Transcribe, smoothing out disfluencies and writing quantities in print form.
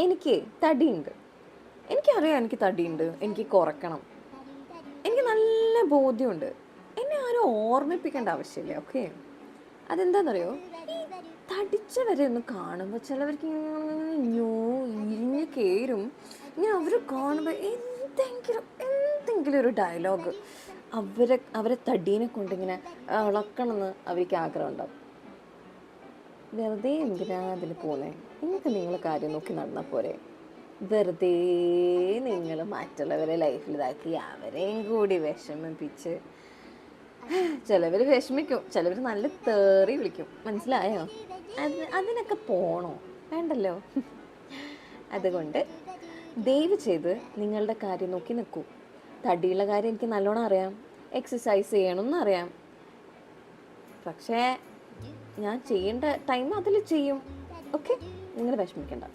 എനിക്ക് തടിയുണ്ട്. എനിക്കറിയാം എനിക്ക് തടിയുണ്ട്, എനിക്ക് കുറയ്ക്കണം. എനിക്ക് നല്ല ബോധ്യമുണ്ട്. എന്നെ ആരും ഓർമ്മിപ്പിക്കേണ്ട ആവശ്യമില്ല. ഓക്കെ. അതെന്താണെന്നറിയോ? ഈ തടിച്ചവരെ ഒന്ന് കാണുമ്പോൾ ചിലവർക്ക് ഇങ്ങനെ ഇരിഞ്ഞ് കയറും. ഇങ്ങനെ അവർ കാണുമ്പോൾ എന്തെങ്കിലും ഒരു ഡയലോഗ് അവരെ തടീനെ കൊണ്ടിങ്ങനെ ഇളക്കണമെന്ന് അവർക്ക് ആഗ്രഹം ഉണ്ടാവും. വെറുതെ എന്തിനാ അതിന് പോന്നേ? നിങ്ങൾക്ക് നിങ്ങളെ കാര്യം നോക്കി നടന്നാൽ പോരെ? വെറുതെ നിങ്ങൾ മറ്റുള്ളവരെ ലൈഫിൽ ഇതാക്കി അവരെയും കൂടി വിഷമിപ്പിച്ച് ചിലവർ വിഷമിക്കും, ചിലവർ നല്ല തേറി വിളിക്കും. മനസ്സിലായോ? അതിനൊക്കെ പോണോ? വേണ്ടല്ലോ. അതുകൊണ്ട് ദയവ് ചെയ്ത് നിങ്ങളുടെ കാര്യം നോക്കി നിൽക്കൂ. തടിയുള്ള കാര്യം എനിക്ക് നല്ലോണം അറിയാം, എക്സസൈസ് ചെയ്യണമെന്ന് അറിയാം. പക്ഷേ ഞാൻ ചെയ്യേണ്ട ടൈം അതിൽ ചെയ്യും. ഓക്കെ, നിങ്ങൾ വിഷമിക്കണ്ട.